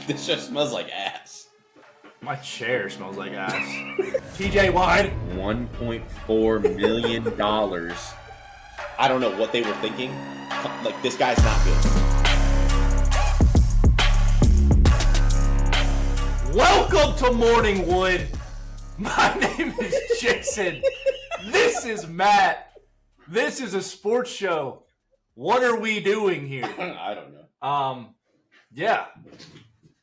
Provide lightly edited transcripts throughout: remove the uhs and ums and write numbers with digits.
This just smells like ass. My chair smells like ass. TJ Wide. $1.4 million. I don't know what they were thinking. Like, this guy's not good. Welcome to Morningwood. My name is Jason. This is Matt. This is a sports show. What are we doing here? I don't know. Yeah.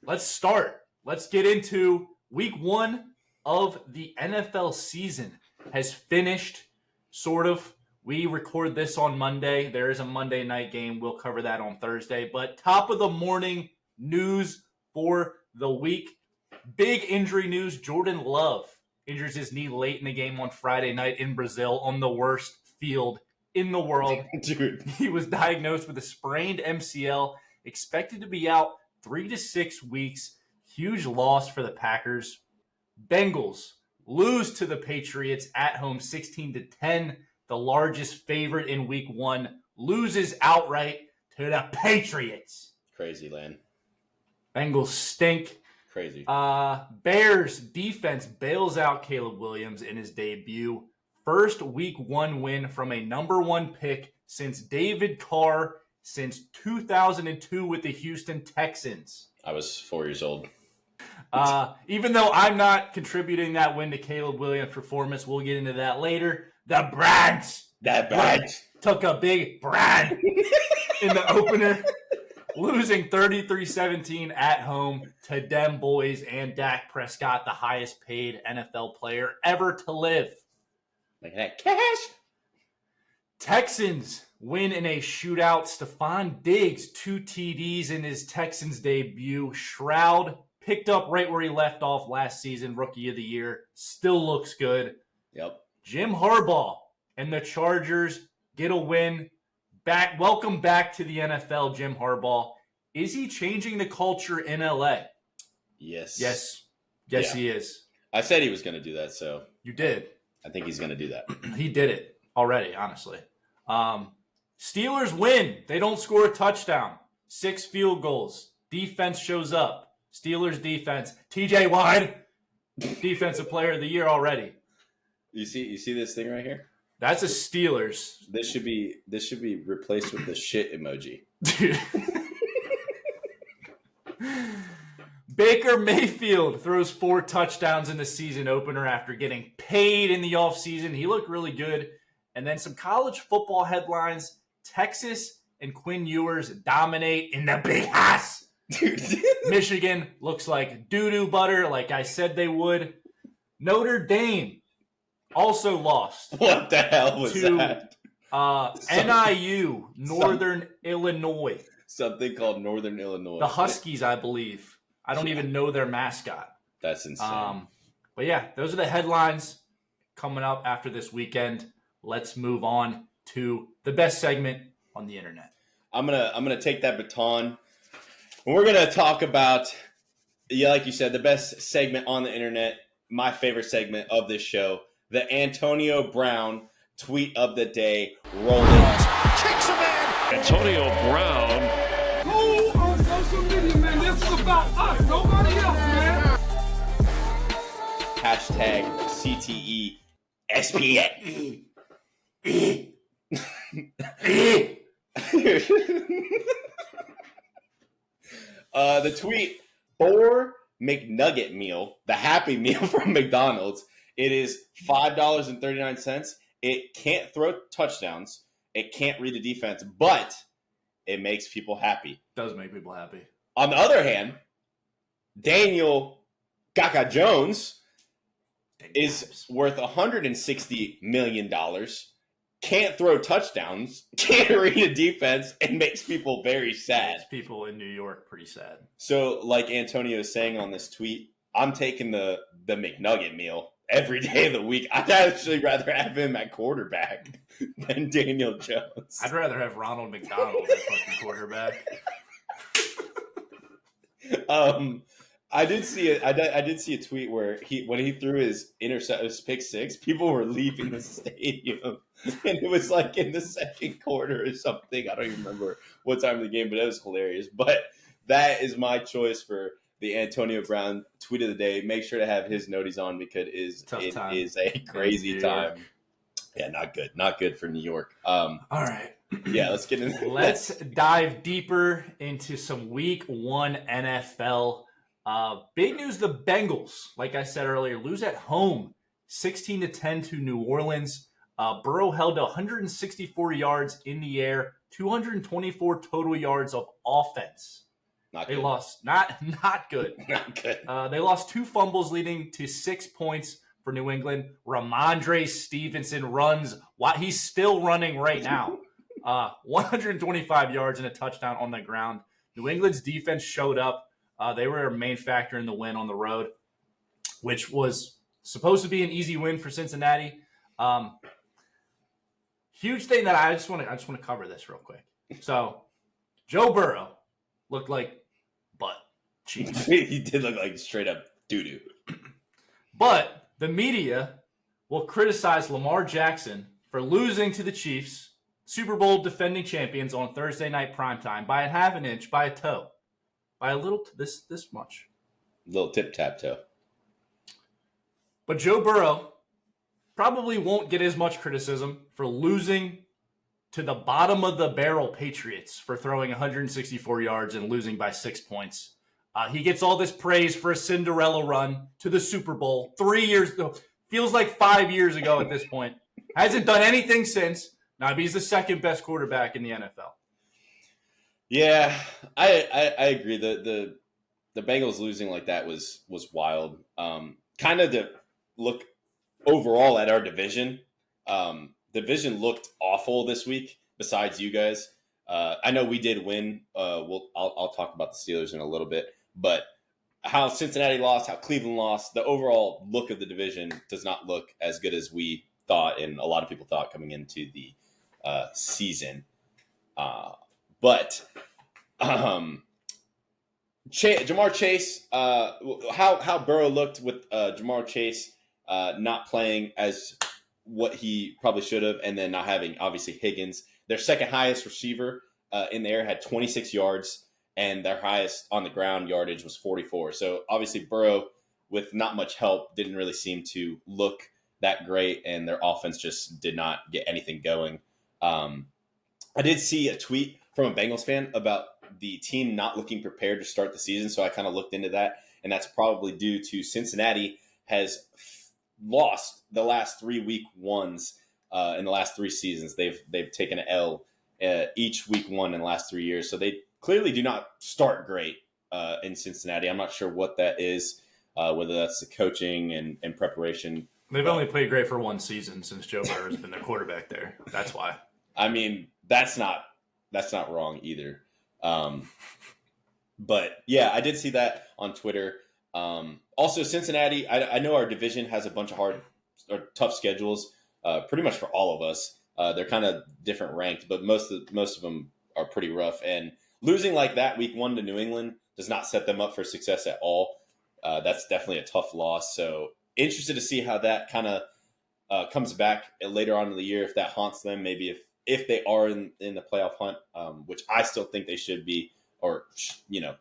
Let's start. Let's get into week one of the NFL season. Has finished, sort of. We record this on Monday. There is a Monday night game. We'll cover that on Thursday. But top of the morning news for the week. Big injury news. Jordan Love injures his knee late in the game on Friday night in Brazil on the worst field in the world. Dude. He was diagnosed with a sprained MCL, expected to be out 3 to 6 weeks. Huge loss for the Packers. Bengals lose to the Patriots at home 16-10. The largest favorite in week one loses outright to the Patriots. Crazy, Lan. Bengals stink. Crazy. Bears defense bails out Caleb Williams in his debut. First week one win from a number one pick since David Carr since 2002 with the Houston Texans. I was 4 years old. Even though I'm not contributing that win to Caleb Williams' performance, we'll get into that later. The Brads took a big brand in the opener, losing 33-17 at home to them boys and Dak Prescott, the highest paid NFL player ever to live. Look at that cash. Texans win in a shootout. Stephon Diggs, 2 TDs in his Texans debut. Shroud picked up right where he left off last season, Rookie of the Year. Still looks good. Yep. Jim Harbaugh and the Chargers get a win. Welcome back to the NFL, Jim Harbaugh. Is he changing the culture in LA? Yes. Yes, Yeah. he is. I said he was going to do that, so You did. I think he's going to do that. He did it already, honestly. Steelers win. They don't score a touchdown. 6 field goals. Defense shows up. Steelers defense. TJ Wide, defensive player of the year already. You see this thing right here? That's a Steelers. This should be replaced with the shit emoji. Dude. Baker Mayfield throws 4 touchdowns in the season opener after getting paid in the offseason. He looked really good. And then some college football headlines. Texas and Quinn Ewers dominate in the big house. Michigan looks like doo-doo butter, like I said they would. Notre Dame also lost. What the hell was that? NIU, Northern Illinois. Something called Northern Illinois. The Huskies, I believe. I don't even know their mascot. That's insane. But yeah, those are the headlines coming up after this weekend. Let's move on to the best segment on the internet. I'm gonna take that baton, and we're gonna talk about, like you said, the best segment on the internet. My favorite segment of this show, the Antonio Brown tweet of the day. Roll it. Kicks a man. Antonio Brown. Go on social media, man. This is about us. Nobody else, man. Hashtag CTE SPN. The tweet, 4 McNugget meal, the Happy Meal from McDonald's. It is $5.39. It can't throw touchdowns. It can't read the defense, but it makes people happy. Does make people happy. On the other hand, Daniel Gaka Jones is worth $160 million. Can't throw touchdowns, can't read a defense, and makes people very sad. Makes people in New York pretty sad. So, like Antonio is saying on this tweet, I'm taking the McNugget meal every day of the week. I'd actually rather have him at quarterback than Daniel Jones. I'd rather have Ronald McDonald at fucking quarterback. I did see a tweet where when he threw his pick six, people were leaving the stadium, and it was like in the second quarter or something. I don't even remember what time of the game, but it was hilarious. But that is my choice for the Antonio Brown tweet of the day. Make sure to have his noties on because it is a crazy time. Yeah, not good. Not good for New York. All right. Yeah, let's get into Let's dive deeper into some Week 1 NFL. Big news, the Bengals, like I said earlier, lose at home 16-10 to New Orleans. Burrow held 164 yards in the air, 224 total yards of offense. They lost. Not good. Not good. They lost 2 fumbles leading to 6 points for New England. Ramondre Stevenson runs. He's still running right now. 125 yards and a touchdown on the ground. New England's defense showed up. They were a main factor in the win on the road, which was supposed to be an easy win for Cincinnati. Huge thing that I just want to cover this real quick. So, Joe Burrow looked like butt cheeks. He did look like straight up doo-doo. But the media will criticize Lamar Jackson for losing to the Chiefs, Super Bowl defending champions, on Thursday night primetime by a half an inch, by a toe, by a little this much. Little tip-tap-toe. But Joe Burrow probably won't get as much criticism for losing to the bottom of the barrel Patriots for throwing 164 yards and losing by 6 points. He gets all this praise for a Cinderella run to the Super Bowl 3 years ago. Feels like 5 years ago at this point. Hasn't done anything since. Now he's the second best quarterback in the NFL. Yeah, I agree. The Bengals losing like that was wild. Kind of to look overall at our division. Division looked awful this week. Besides you guys, I know we did win. I'll talk about the Steelers in a little bit, but how Cincinnati lost, how Cleveland lost, the overall look of the division does not look as good as we thought, and a lot of people thought coming into the season. But Jamar Chase, how Burrow looked with Jamar Chase not playing as what he probably should have, and then not having, obviously, Higgins. Their second highest receiver in the air had 26 yards, and their highest on the ground yardage was 44. So, obviously, Burrow, with not much help, didn't really seem to look that great, and their offense just did not get anything going. I did see a tweet from a Bengals fan about the team not looking prepared to start the season, so I kind of looked into that, and that's probably due to Cincinnati has lost the last 3 week ones in the last 3 seasons. They've taken an L each week 1 in the last 3 years, so they clearly do not start great in Cincinnati. I'm not sure what that is, whether that's the coaching and preparation. They've only played great for 1 season since Joe Burrow has been their quarterback there. That's why. I mean, that's not wrong either. But yeah, I did see that on Twitter. Also, Cincinnati, I know our division has a bunch of hard or tough schedules, pretty much for all of us. They're kind of different ranked, but most of them are pretty rough. And losing like that week 1 to New England does not set them up for success at all. That's definitely a tough loss. So interested to see how that kind of comes back later on in the year, if that haunts them, maybe if they are in the playoff hunt, which I still think they should be, or,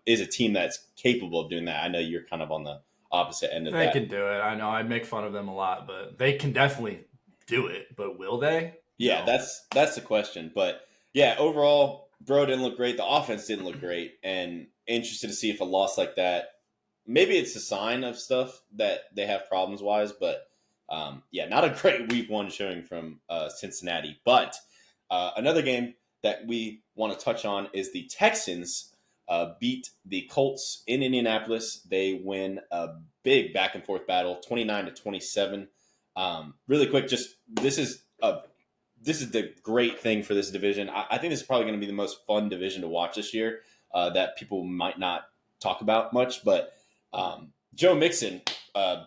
is a team that's capable of doing that. I know you're kind of on the opposite end of that. They can do it. I know I make fun of them a lot, but they can definitely do it. But will they? Yeah, No. that's the question. But yeah, overall, Burrow didn't look great. The offense didn't look great, and interested to see if a loss like that, maybe it's a sign of stuff that they have problems wise. But not a great week 1 showing from Cincinnati. But another game that we want to touch on is the Texans beat the Colts in Indianapolis. They win a big back and forth battle, 29-27. Really quick, just this is the great thing for this division. I think this is probably going to be the most fun division to watch this year that people might not talk about much. But Joe Mixon,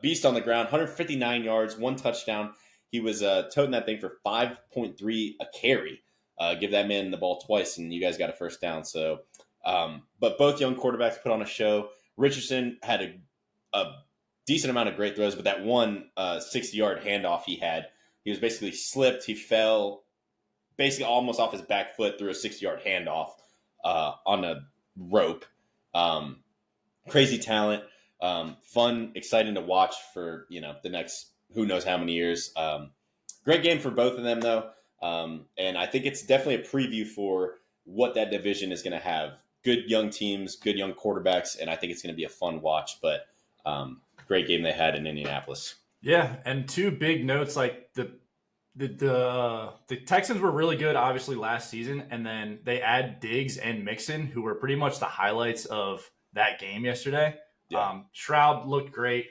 beast on the ground, 159 yards, 1 touchdown. He was toting that thing for 5.3 a carry. Give that man the ball twice, and you guys got a first down. So, but both young quarterbacks put on a show. Richardson had a decent amount of great throws, but that one 60-yard handoff he was basically slipped. He fell basically almost off his back foot through a 60-yard handoff on a rope. crazy talent, fun, exciting to watch for the next who knows how many years. Great game for both of them though, and I think it's definitely a preview for what that division is going to have. Good young teams, good young quarterbacks, and I think it's going to be a fun watch. But great game they had in Indianapolis. Yeah, and two big notes like the Texans were really good, obviously last season, and then they add Diggs and Mixon, who were pretty much the highlights of that game yesterday. Yeah. Stroud looked great,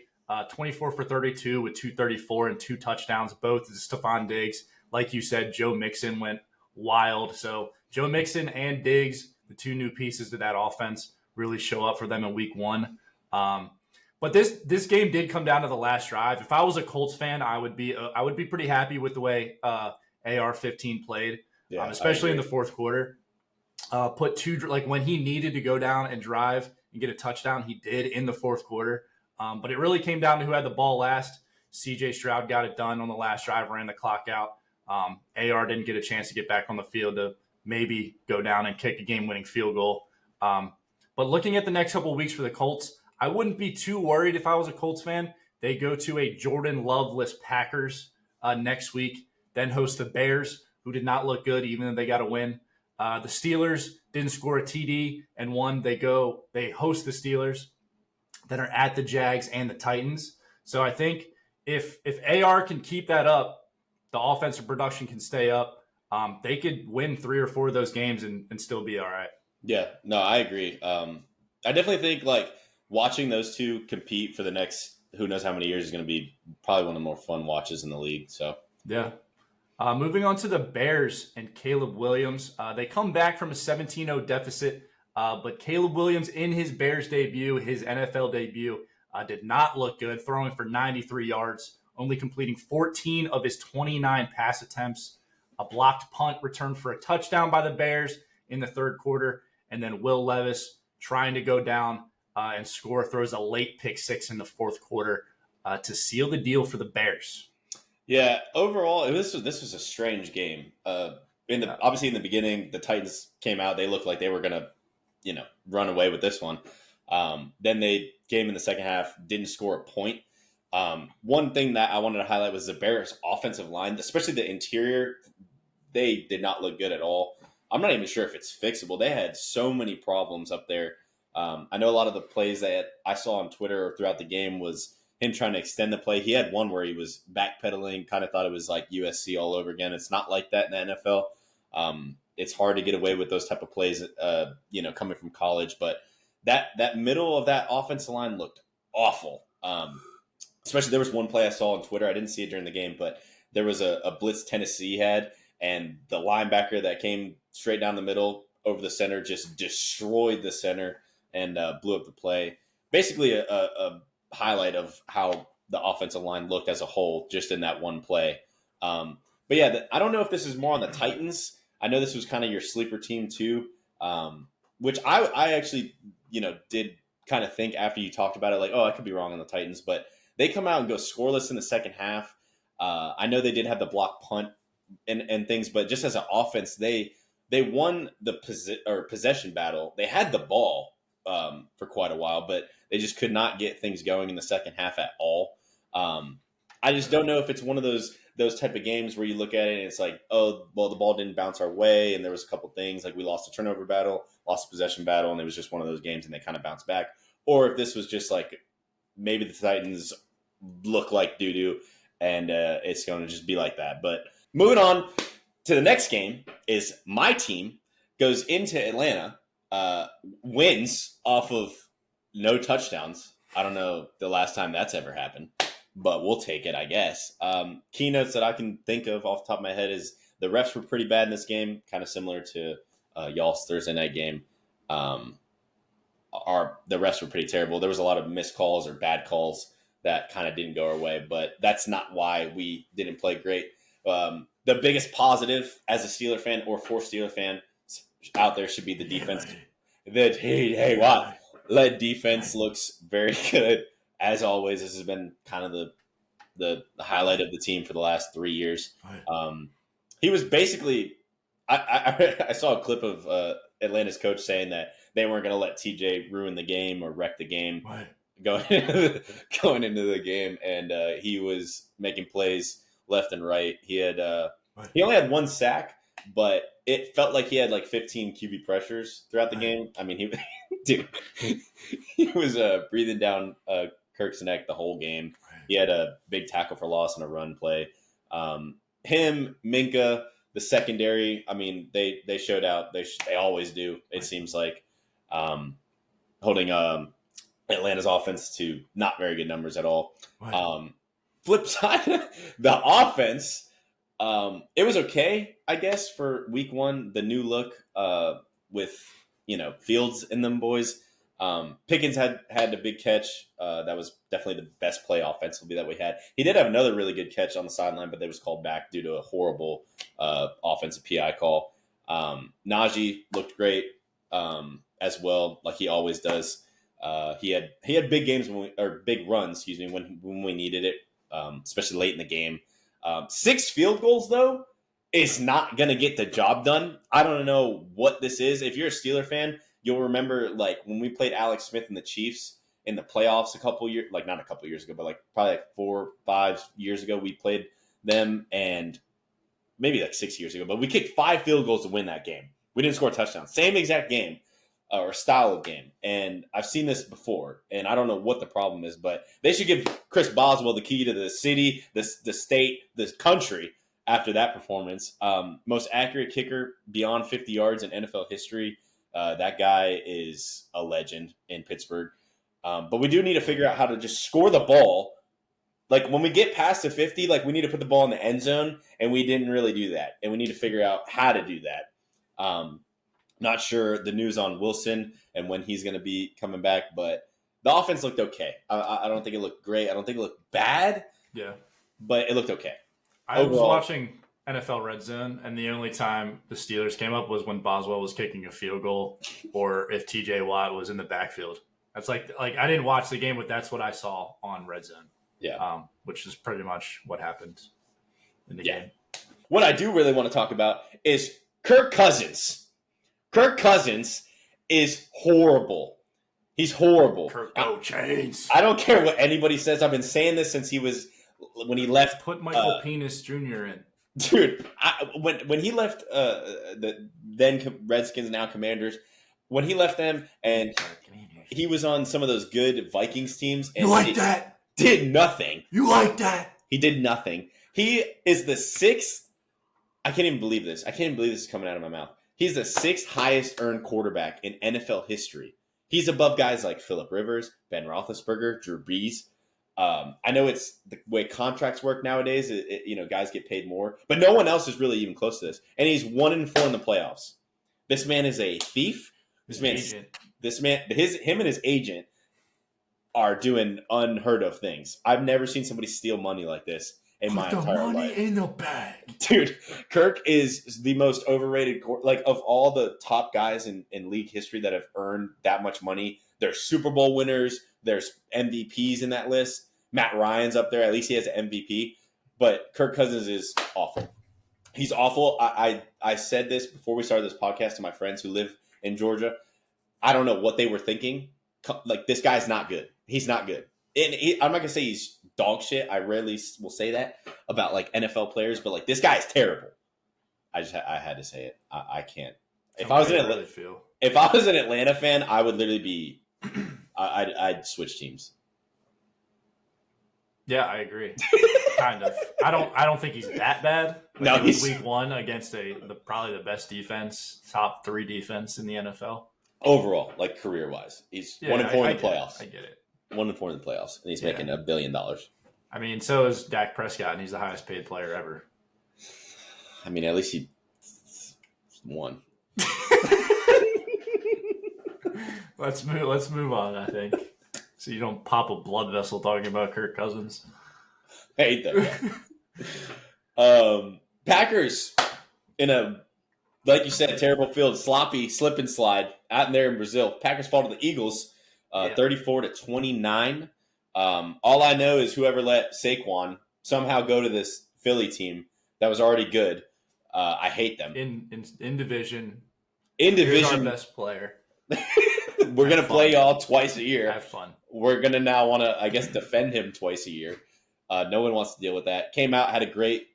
24 for 32 with 234 and 2 touchdowns, both to Stephon Diggs. Like you said, Joe Mixon went wild. So Joe Mixon and Diggs, the two new pieces to that offense, really show up for them in week 1. But this game did come down to the last drive. If I was a Colts fan, I would be pretty happy with the way AR-15 played, especially in the fourth quarter. Put two, like when he needed to go down and drive and get a touchdown, he did in the fourth quarter. But it really came down to who had the ball last. CJ Stroud got it done on the last drive, ran the clock out. AR didn't get a chance to get back on the field to maybe go down and kick a game-winning field goal. But looking at the next couple of weeks for the Colts, I wouldn't be too worried if I was a Colts fan. They go to a Jordan Love-less Packers next week, then host the Bears, who did not look good even though they got a win. The Steelers didn't score a TD and won. They host the Steelers, that are at the Jags and the Titans. So I think if AR can keep that up, the offensive production can stay up, they could win 3 or 4 of those games and still be all right. Yeah, no, I agree. I definitely think like watching those two compete for the next who knows how many years is going to be probably one of the more fun watches in the league. So yeah. Moving on to the Bears and Caleb Williams. They come back from a 17-0 deficit, but Caleb Williams in his Bears debut, his NFL debut, did not look good, throwing for 93 yards, only completing 14 of his 29 pass attempts. A blocked punt returned for a touchdown by the Bears in the third quarter, and then Will Levis trying to go down and score, throws a late pick 6 in the fourth quarter to seal the deal for the Bears. Yeah, overall, this was a strange game. Obviously in the beginning, the Titans came out. They looked like they were gonna, run away with this one. Then they came in the second half, didn't score a point. One thing that I wanted to highlight was the Bears' offensive line, especially the interior. They did not look good at all. I'm not even sure if it's fixable. They had so many problems up there. I know a lot of the plays that I saw on Twitter or throughout the game was him trying to extend the play. He had one where he was backpedaling, kind of thought it was like USC all over again. It's not like that in the NFL. It's hard to get away with those type of plays, coming from college. But that middle of that offensive line looked awful. Especially there was one play I saw on Twitter. I didn't see it during the game, but there was a blitz Tennessee had, and the linebacker that came straight down the middle over the center just destroyed the center and blew up the play. Basically a highlight of how the offensive line looked as a whole just in that one play. But yeah, I don't know if this is more on the Titans. I know this was kind of your sleeper team too, which I actually, did kind of think after you talked about it, like, oh, I could be wrong on the Titans, but they come out and go scoreless in the second half. I know they did have the block punt and things, but just as an offense, they won the possession battle. They had the ball for quite a while, but they just could not get things going in the second half at all. I just don't know if it's one of those type of games where you look at it and it's like, oh, well, the ball didn't bounce our way, and there was a couple things like we lost a turnover battle, lost a possession battle, and it was just one of those games and they kind of bounced back. Or if this was just like maybe the Titans look like doo-doo and it's going to just be like that. But moving on to the next game is my team goes into Atlanta, wins off of no touchdowns. I don't know the last time that's ever happened, but we'll take it, I guess. Keynotes that I can think of off the top of my head is the refs were pretty bad in this game, kind of similar to y'all's Thursday night game. The refs were pretty terrible. There was a lot of missed calls or bad calls that kind of didn't go our way, but that's not why we didn't play great. The biggest positive as a Steeler fan or for Steeler fan out there should be the defense. Lead defense looks very good. As always, this has been kind of the highlight of the team for the last 3 years. He was basically I saw a clip of Atlanta's coach saying that they weren't going to let TJ ruin the game or wreck the game Right. going into the game, and he was making plays left and right. He only had one sack, but it felt like he had like 15 QB pressures throughout the game. I mean, he was breathing down Kirk's neck the whole game. He had a big tackle for loss and a run play. Him, Minka, the secondary. I mean, they showed out. They always do. It seems like holding Atlanta's offense to not very good numbers at all. Flip side, the offense. It was okay, I guess, for week one. The new look with Fields and them boys. Pickens had a big catch. That was definitely the best play offensively that we had. He did have another really good catch on the sideline, but that was called back due to a horrible offensive PI call. Najee looked great as well, like he always does. He had big games big runs, when we needed it, especially late in the game. 6 field goals though is not gonna get the job done. I don't know what this is. If you're a Steeler fan, you'll remember like when we played Alex Smith and the Chiefs in the playoffs not a couple years ago, but like probably like 4 or 5 years ago, we played them, and maybe like 6 years ago, but we kicked 5 field goals to win that game. We didn't score a touchdown. Same exact game or style of game. And I've seen this before, and I don't know what the problem is, but they should give Chris Boswell the key to the city, the state, the country after that performance. Most accurate kicker beyond 50 yards in NFL history. That guy is a legend in Pittsburgh. But we do need to figure out how to just score the ball. Like when we get past the 50, like we need to put the ball in the end zone, and we didn't really do that. And we need to figure out how to do that. Not sure the news on Wilson and when he's going to be coming back, but the offense looked okay. I don't think it looked great. I don't think it looked bad. Yeah. But it looked okay. I was watching NFL Red Zone, and the only time the Steelers came up was when Boswell was kicking a field goal or if TJ Watt was in the backfield. That's like I didn't watch the game, but that's what I saw on Red Zone. Yeah. Which is pretty much what happened in the game. What I do really want to talk about is Kirk Cousins. Kirk Cousins is horrible. He's horrible. Kirk, go Chains. I don't care what anybody says. I've been saying this since when he left. Put Michael Penis Jr. in. Dude, when he left the then Redskins, now Commanders, when he left them and he was on some of those good Vikings teams. And you like that? Did nothing. You like that? He did nothing. He is the 6th. I can't even believe this. I can't even believe this is coming out of my mouth. He's the 6th highest earned quarterback in NFL history. He's above guys like Phillip Rivers, Ben Roethlisberger, Drew Brees. I know it's the way contracts work nowadays. Guys get paid more, but no one else is really even close to this. And he's 1-4 in the playoffs. This man is a thief. Him and his agent are doing unheard of things. I've never seen somebody steal money like this in my entire life. Put the money in the bag. Dude, Kirk is the most overrated, of all the top guys in league history that have earned that much money. There's Super Bowl winners. There's MVPs in that list. Matt Ryan's up there. At least he has an MVP. But Kirk Cousins is awful. He's awful. I said this before we started this podcast to my friends who live in Georgia. I don't know what they were thinking. Like, this guy's not good. He's not good. And I'm not going to say he's dog shit. I rarely will say that about, like, NFL players. But, like, this guy is terrible. I had to say it. I can't. If I was an Atlanta fan, I would literally be I'd switch teams. Yeah, I agree. Kind of. I don't think he's that bad. No, he's week 1 against probably the best defense, top 3 defense in the NFL. Overall, like career wise. He's 1-4 in the playoffs. I get it. 1-4 in the playoffs. And he's making $1 billion. I mean, so is Dak Prescott, and he's the highest paid player ever. I mean, at least he won. Let's move on, I think. So you don't pop a blood vessel talking about Kirk Cousins. I hate that. Packers in a, like you said, terrible field, sloppy slip and slide out in there in Brazil. Packers fall to the Eagles, 34-29. All I know is whoever let Saquon somehow go to this Philly team that was already good. I hate them. In division. In division, here's our best player. We're going to play y'all twice a year. Have fun. We're going to now want to, I guess, defend him twice a year. No one wants to deal with that. Came out, had a great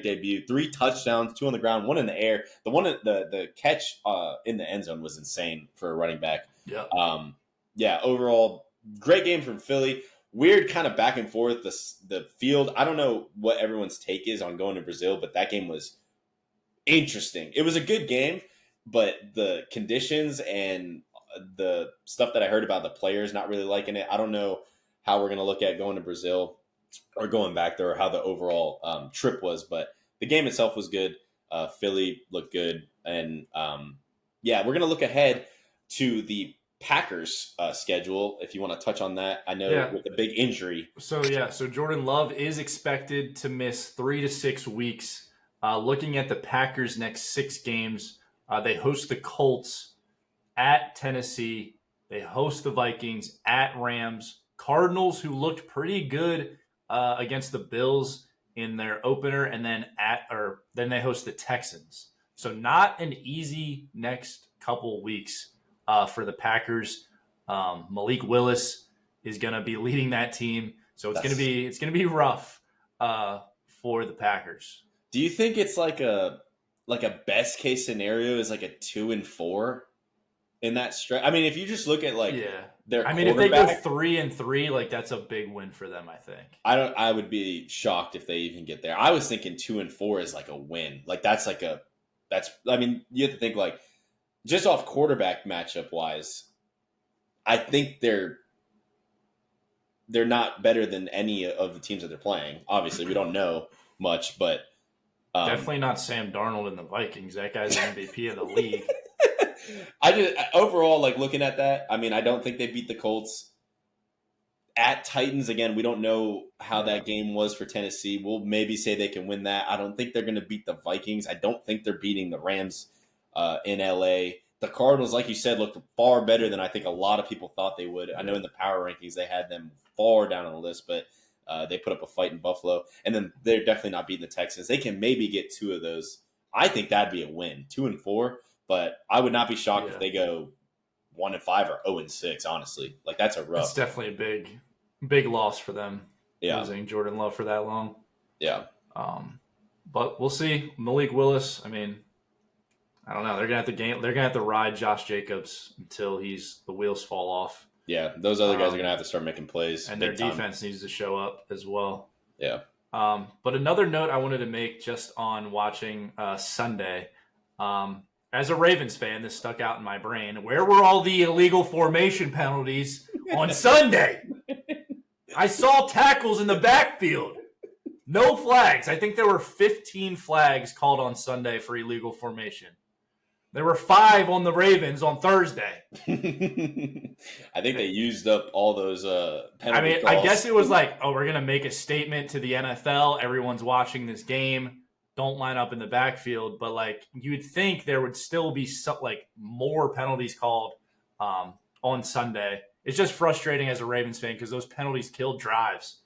debut. 3 touchdowns, 2 on the ground, 1 in the air. The catch in the end zone was insane for a running back. Yeah. Overall, great game from Philly. Weird kind of back and forth. The field, I don't know what everyone's take is on going to Brazil, but that game was interesting. It was a good game, but the conditions and the stuff that I heard about the players not really liking it, I don't know how we're going to look at going to Brazil or going back there or how the overall trip was, but the game itself was good. Philly looked good. And we're going to look ahead to the Packers schedule, if you want to touch on that. I know with the big injury. So Jordan Love is expected to miss 3 to 6 weeks. Looking at the Packers' next 6 games, they host the Colts at Tennessee. They host the Vikings at Rams. Cardinals, who looked pretty good against the Bills in their opener, and then they host the Texans. So not an easy next couple weeks for the Packers. Malik Willis is going to be leading that team, so it's going to be rough for the Packers. Do you think it's like a best case scenario is like a 2-4 in that stretch? I mean, if you just look at their if they go 3-3, like that's a big win for them, I think. I would be shocked if they even get there. I was thinking 2-4 is like a win. Like you have to think like just off quarterback matchup wise, I think they're not better than any of the teams that they're playing. Obviously, we don't know much, but definitely not Sam Darnold and the Vikings. That guy's the MVP of the league. Overall, like looking at that, I mean, I don't think they beat the Colts. At Titans, again, we don't know how that game was for Tennessee. We'll maybe say they can win that. I don't think they're going to beat the Vikings. I don't think they're beating the Rams in LA. The Cardinals, like you said, looked far better than I think a lot of people thought they would. I know in the power rankings they had them far down on the list, but they put up a fight in Buffalo. And then they're definitely not beating the Texans. They can maybe get 2 of those. I think that'd be a win, 2-4. But I would not be shocked if they go 1-5 or 0-6. Honestly, like that's a rough. It's definitely a big loss for them. Yeah, losing Jordan Love for that long. Yeah. But we'll see. Malik Willis. I mean, I don't know. They're gonna have to ride Josh Jacobs until the wheels fall off. Yeah, those other guys are gonna have to start making plays, and their defense needs to show up as well. Yeah. But another note I wanted to make just on watching Sunday. As a Ravens fan, this stuck out in my brain. Where were all the illegal formation penalties on Sunday? I saw tackles in the backfield. No flags. I think there were 15 flags called on Sunday for illegal formation. There were 5 on the Ravens on Thursday. I think they used up all those penalty calls. I guess it was like, we're going to make a statement to the NFL. Everyone's watching this game. Don't line up in the backfield, but like you would think there would still be more penalties called on Sunday. It's just frustrating as a Ravens fan because those penalties killed drives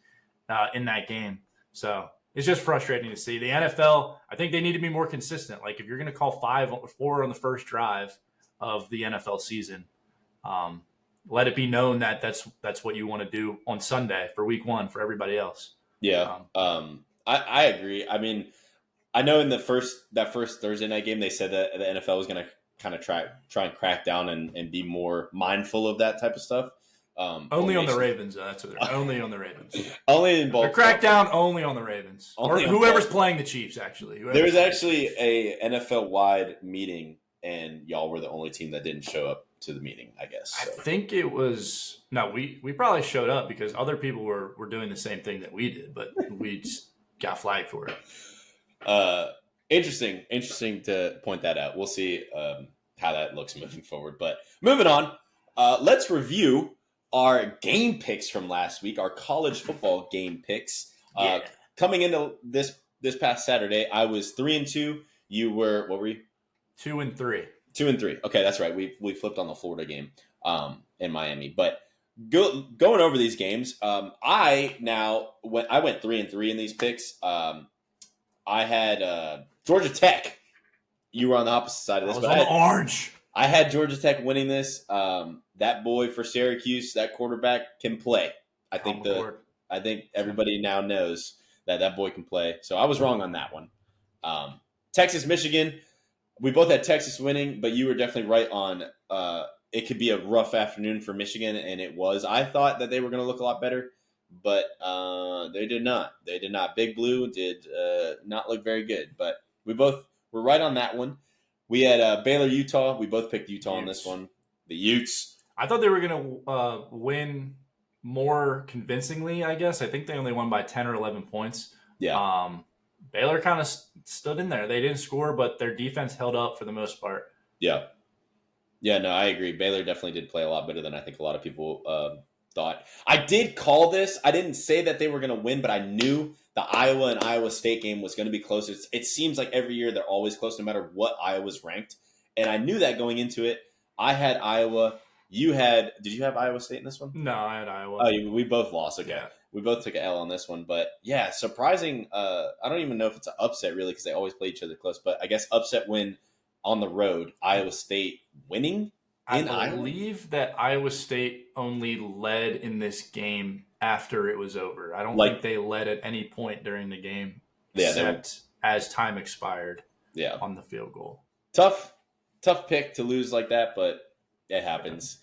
in that game. So it's just frustrating to see. The NFL, I think they need to be more consistent. Like if you're going to call 4 on the first drive of the NFL season, let it be known that that's what you want to do on Sunday for week 1 for everybody else. Yeah, I agree. I mean, I know in that first Thursday night game, they said that the NFL was going to kind of try and crack down and be more mindful of that type of stuff. Only on the Ravens. That's what they're only on the Ravens. Only in Baltimore. Crack down only on the Ravens. Or whoever's playing the Chiefs, actually. There was actually a NFL-wide meeting, and y'all were the only team that didn't show up to the meeting, I guess. So. I think it was – no, we probably showed up because other people were doing the same thing that we did, but we just got flagged for it. Interesting to point that out. We'll see how that looks moving forward. But moving on, let's review our game picks from last week, our college football game picks. Coming into this past Saturday, I was 3-2. You were, what were you? 2-3. 2-3. Okay, that's right. We flipped on the Florida game in Miami. But going over these games, I went 3-3 in these picks. I had Georgia Tech. You were on the opposite side of this. I was on the orange. I had Georgia Tech winning this. That boy for Syracuse, that quarterback, can play. I think everybody now knows that boy can play. So I was wrong on that one. Texas, Michigan. We both had Texas winning, but you were definitely right on it could be a rough afternoon for Michigan, and it was. I thought that they were going to look a lot better, but they did not. They did not. Big Blue did not look very good, but we both were right on that one. We had Baylor, Utah. We both picked Utah on this one. The Utes. I thought they were going to win more convincingly, I guess. I think they only won by 10 or 11 points. Yeah. Baylor kind of stood in there. They didn't score, but their defense held up for the most part. Yeah. Yeah, no, I agree. Baylor definitely did play a lot better than I think a lot of people thought. I did call this. I didn't say that they were going to win, but I knew the Iowa and Iowa State game was going to be close. It seems like every year they're always close no matter what Iowa's ranked. And I knew that going into it. I had Iowa. Did you have Iowa State in this one? No, I had Iowa. Oh, we both lost. Okay. Yeah. We both took an L on this one. But yeah, surprising. I don't even know if it's an upset really because they always play each other close. But I guess upset win on the road. Iowa State winning in Iowa? I believe that Iowa State only led in this game after it was over. I don't think they led at any point during the game except as time expired on the field goal. Tough pick to lose like that, but it happens.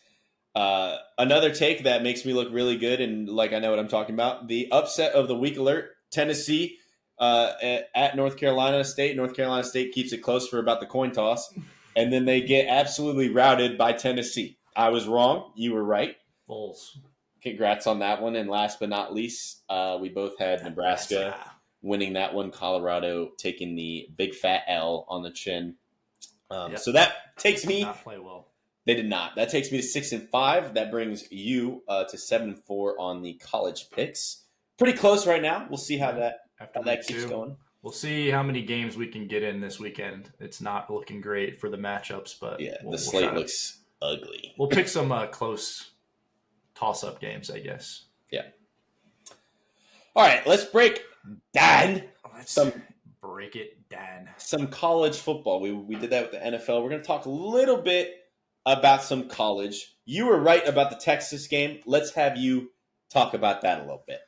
Another take that makes me look really good and like I know what I'm talking about. The upset of the week alert, Tennessee at North Carolina State. North Carolina State keeps it close for about the coin toss, and then they get absolutely routed by Tennessee. I was wrong. You were right. Bulls. Congrats on that one. And last but not least, we both had Nebraska winning that one. Colorado taking the big fat L on the chin. So that takes me. Not play well. They did not. That takes me to 6-5. That brings you to 7-4 on the college picks. Pretty close right now. We'll see how that keeps going. We'll see how many games we can get in this weekend. It's not looking great for the matchups, but the slate looks ugly. We'll pick some close toss-up games, I guess. Yeah. All right, let's break down break it down. Some college football. We did that with the NFL. We're going to talk a little bit about some college. You were right about the Texas game. Let's have you talk about that a little bit.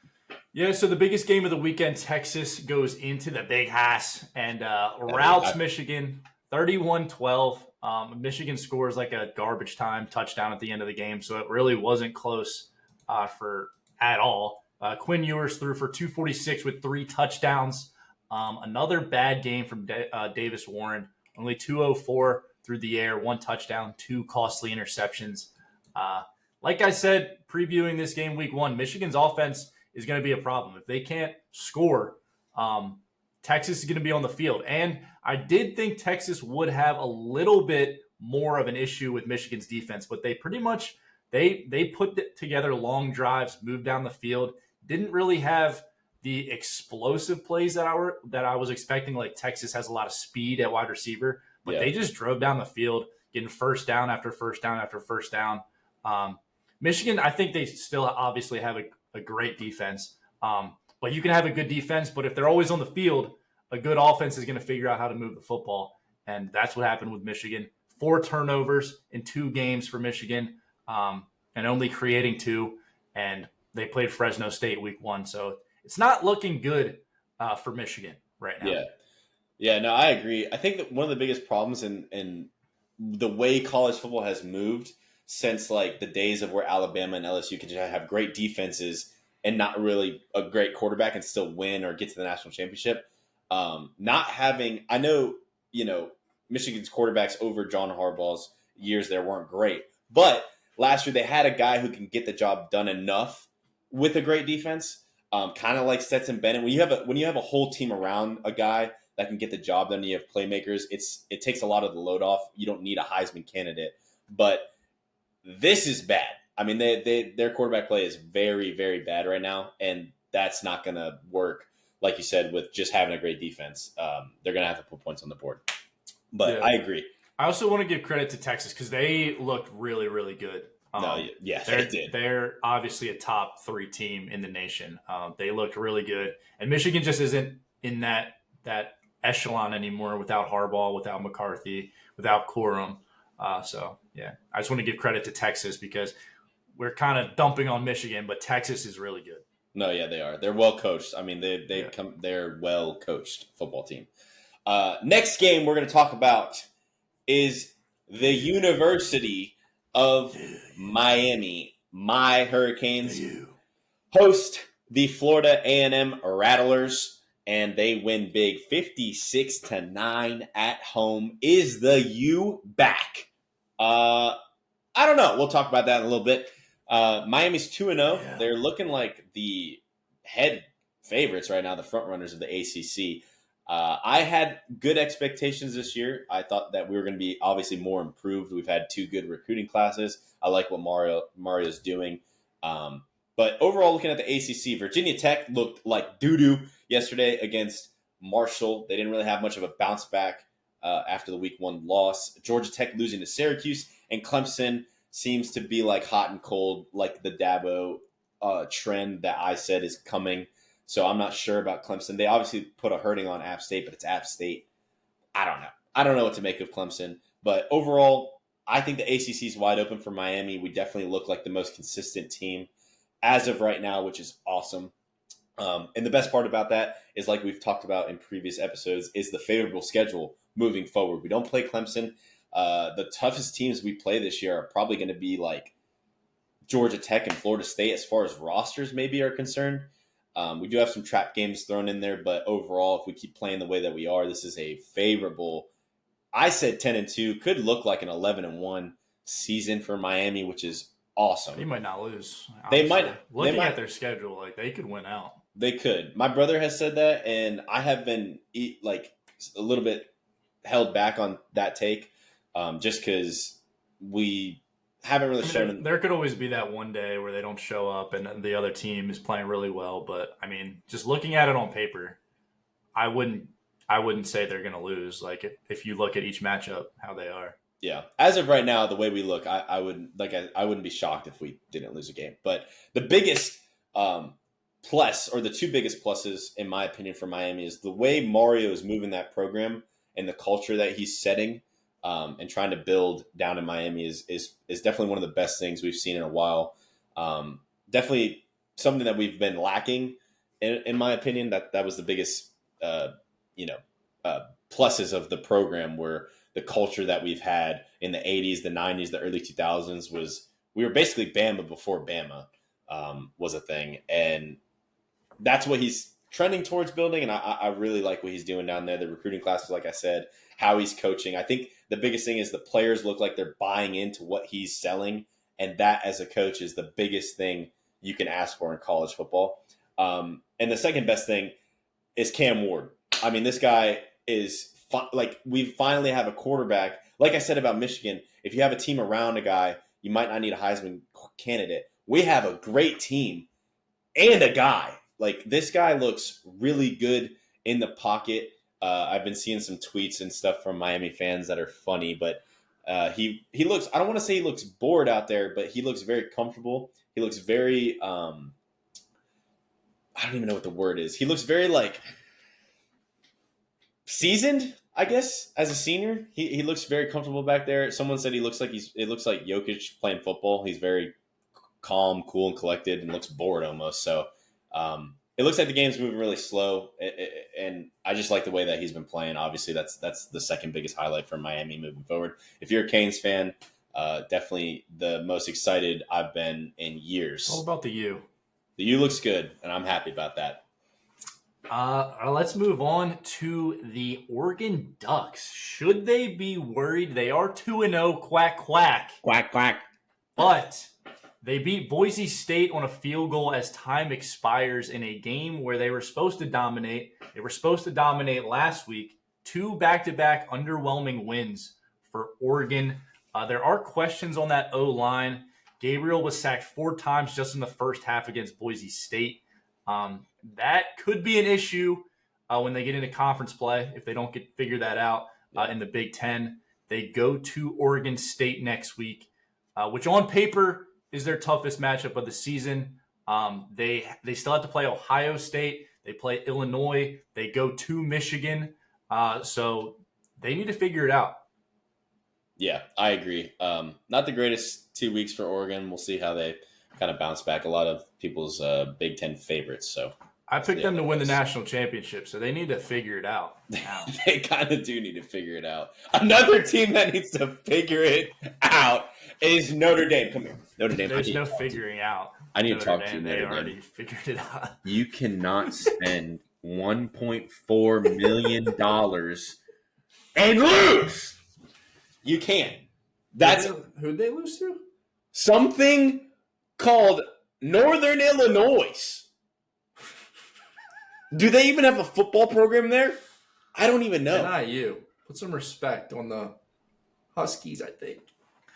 Yeah, so the biggest game of the weekend, Texas goes into the Big House and routs Michigan 31-12. Michigan scores like a garbage time touchdown at the end of the game, so it really wasn't close at all. Quinn Ewers threw for 246 with 3 touchdowns. Another bad game from Davis Warren, only 204 through the air, 1 touchdown, 2 costly interceptions. Like I said, previewing this game week 1, Michigan's offense is going to be a problem. If they can't score, Texas is going to be on the field. And I did think Texas would have a little bit more of an issue with Michigan's defense, but they pretty much they put together long drives, moved down the field, didn't really have the explosive plays that I was expecting. Like Texas has a lot of speed at wide receiver, but they just drove down the field, getting first down after first down after first down. Michigan, I think they still obviously have a great defense. But you can have a good defense, but if they're always on the field, a good offense is going to figure out how to move the football. And that's what happened with Michigan. 4 turnovers in 2 games for Michigan, and only creating 2. And they played Fresno State week 1. So it's not looking good for Michigan right now. Yeah, no, I agree. I think that one of the biggest problems in the way college football has moved since like the days of where Alabama and LSU could just have great defenses and not really a great quarterback and still win or get to the national championship. Not having, I know, Michigan's quarterbacks over John Harbaugh's years there weren't great, but last year they had a guy who can get the job done enough with a great defense, kind of like Stetson Bennett. When you have a whole team around a guy that can get the job done, and you have playmakers, it takes a lot of the load off. You don't need a Heisman candidate, but this is bad. I mean, their quarterback play is very, very bad right now, and that's not going to work, like you said, with just having a great defense. They're going to have to put points on the board. But I agree. I also want to give credit to Texas because they looked really, really good. They did. They're obviously a top 3 team in the nation. They looked really good. And Michigan just isn't in that echelon anymore without Harbaugh, without McCarthy, without Corum. So, yeah, I just want to give credit to Texas because we're kind of dumping on Michigan, but Texas is really good. No, yeah, they are. They're well coached. I mean, Yeah. they're well coached football team. Next game we're going to talk about is the University of Miami. My Hurricanes host the Florida A&M Rattlers, and they win big 56-9 at home. Is the U back? I don't know. We'll talk about that in a little bit. Miami's 2-0. Yeah. They're looking like the head favorites right now, the front runners of the ACC. I had good expectations this year. I thought that we were going to be obviously more improved. We've had 2 good recruiting classes. I like what Mario's doing. But overall, looking at the ACC, Virginia Tech looked like doo-doo yesterday against Marshall. They didn't really have much of a bounce back after the week 1 loss. Georgia Tech losing to Syracuse, and Clemson seems to be like hot and cold, like the Dabo trend that I said is coming. So I'm not sure about Clemson. They obviously put a hurting on App State, but it's App State. I don't know. I don't know what to make of Clemson. But overall, I think the ACC is wide open for Miami. We definitely look like the most consistent team as of right now, which is awesome. And the best part about that is, like we've talked about in previous episodes, is the favorable schedule moving forward. We don't play Clemson. The toughest teams we play this year are probably going to be like Georgia Tech and Florida State as far as rosters maybe are concerned. We do have some trap games thrown in there, but overall, if we keep playing the way that we are, this is a favorable. I said 10-2 could look like an 11-1 season for Miami, which is awesome. They might not lose. Honestly. They might. Looking at their schedule, like they could win out. They could. My brother has said that, and I have been like a little bit held back on that take, just because we haven't really shown. There could always be that one day where they don't show up and the other team is playing really well. But I mean, just looking at it on paper, I wouldn't say they're going to lose. Like if you look at each matchup, how they are. Yeah, as of right now, the way we look, I wouldn't be shocked if we didn't lose a game. But the biggest plus, or the 2 biggest pluses, in my opinion, for Miami is the way Mario is moving that program and the culture that he's setting and trying to build down in Miami is definitely one of the best things we've seen in a while. Definitely something that we've been lacking, in my opinion. That was the biggest, pluses of the program, were the culture that we've had in the 80s, the 90s, the early 2000s we were basically Bama before Bama was a thing. And that's what he's trending towards building. And I really like what he's doing down there. The recruiting classes, like I said, how he's coaching. I think the biggest thing is the players look like they're buying into what he's selling. And that, as a coach, is the biggest thing you can ask for in college football. And the second best thing is Cam Ward. I mean, this guy is we finally have a quarterback. Like I said about Michigan, if you have a team around a guy, you might not need a Heisman candidate. We have a great team and a guy. Like, this guy looks really good in the pocket. I've been seeing some tweets and stuff from Miami fans that are funny, but he looks, I don't want to say he looks bored out there, but he looks very comfortable. He looks very, I don't even know what the word is. He looks very seasoned, I guess, as a senior. He looks very comfortable back there. Someone said it looks like Jokic playing football. He's very calm, cool, and collected, and looks bored almost. So it looks like the game's moving really slow, and I just like the way that he's been playing. Obviously, that's the second biggest highlight for Miami moving forward. If you're a Canes fan, definitely the most excited I've been in years. All about the U. The U looks good, and I'm happy about that. Let's move on to the Oregon Ducks. Should they be worried? They are 2-0, quack, quack. Quack, quack. But they beat Boise State on a field goal as time expires in a game where they were supposed to dominate. They were supposed to dominate last week. 2 back-to-back underwhelming wins for Oregon. There are questions on that O-line. Gabriel was sacked 4 times just in the first half against Boise State. That could be an issue when they get into conference play if they don't figure that out in the Big Ten. They go to Oregon State next week, which on paper is their toughest matchup of the season. They still have to play Ohio State. They play Illinois. They go to Michigan. So they need to figure it out. Yeah, I agree. Not the greatest 2 weeks for Oregon. We'll see how they kind of bounce back. A lot of people's Big Ten favorites. So I picked them to win the national championship, so they need to figure it out now. They kind of do need to figure it out. Another team that needs to figure it out is Notre Dame. Come here, Notre Dame. There's no figuring out. I need to talk Notre to you, Dame, Notre they Dame. already figured it out. You cannot spend $1.4 million and lose. You can't. That's Who'd they lose to? something called Northern Illinois. Do they even have a football program there? I don't even know. NIU. Put some respect on the Huskies, I think.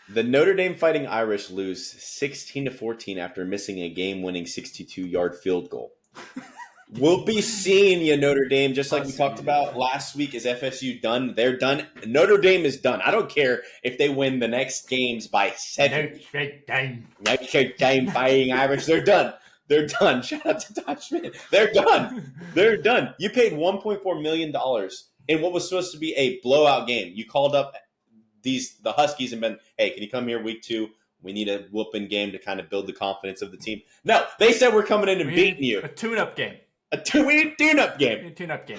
The Notre Dame Fighting Irish lose 16-14 after missing a game-winning 62-yard field goal. We'll be seeing you, Notre Dame, just like we talked about last week. Is FSU done? They're done. Notre Dame is done. I don't care if they win the next games by 7. Notre Dame Fighting Irish. They're done. They're done. Shout out to Todd Schmidt. They're done. They're done. You paid $1.4 million in what was supposed to be a blowout game. You called up the Huskies and been, hey, can you come here week 2? We need a whooping game to kind of build the confidence of the team. No, they said we're coming in and beating you. A tune-up game. A tune-up game. A tune-up game.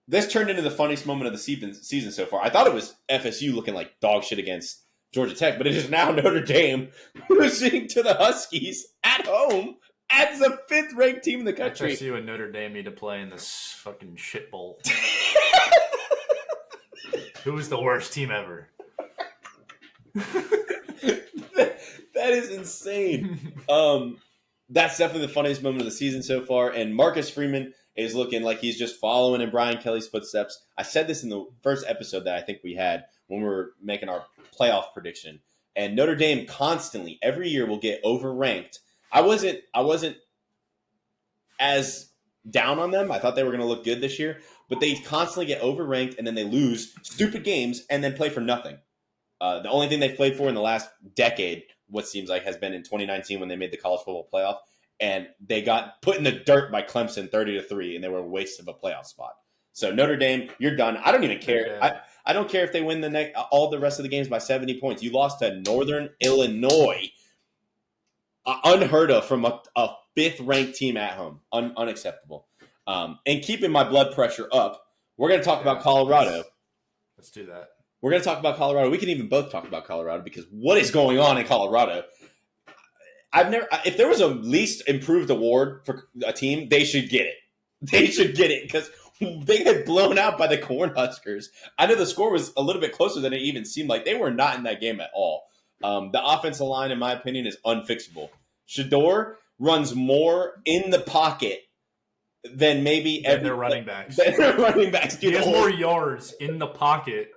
This turned into the funniest moment of the season so far. I thought it was FSU looking like dog shit against Georgia Tech, but it is now Notre Dame losing to the Huskies at home as the 5th-ranked team in the country. FSU and Notre Dame need to play in this fucking shit bowl. Who was the worst team ever? That is insane. That's definitely the funniest moment of the season so far. And Marcus Freeman is looking like he's just following in Brian Kelly's footsteps. I said this in the first episode that I think we had when we were making our playoff prediction. And Notre Dame constantly, every year, will get overranked. I wasn't as down on them. I thought they were going to look good this year. But they constantly get overranked, and then they lose stupid games and then play for nothing. The only thing they've played for in the last decade, what seems like, has been in 2019 when they made the college football playoff, and they got put in the dirt by Clemson 30-3, and they were a waste of a playoff spot. So Notre Dame, you're done. I don't even care. Yeah. I don't care if they win all the rest of the games by 70 points. You lost to Northern Illinois, unheard of from a 5th-ranked team at home. Unacceptable. And keeping my blood pressure up, we're going to talk about Colorado. Let's do that. We're going to talk about Colorado. We can even both talk about Colorado because what is going on in Colorado? If there was a least improved award for a team, they should get it. They should get it because they get blown out by the Cornhuskers. I know the score was a little bit closer than it even seemed like. They were not in that game at all. The offensive line, in my opinion, is unfixable. Shador runs more in the pocket than maybe their running backs. Than their running backs. He has more yards in the pocket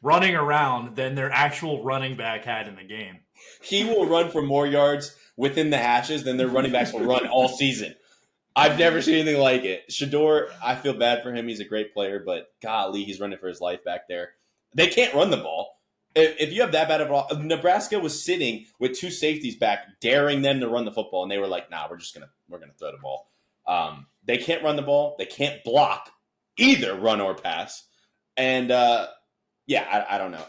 running around than their actual running back had in the game. He will run for more yards within the hashes than their running backs will run all season. I've never seen anything like it. Shador, I feel bad for him. He's a great player, but golly, he's running for his life back there. They can't run the ball. If you have that bad of a ball, Nebraska was sitting with 2 safeties back, daring them to run the football, and they were like, "Nah, we're gonna throw the ball." They can't run the ball. They can't block either run or pass, and I don't know.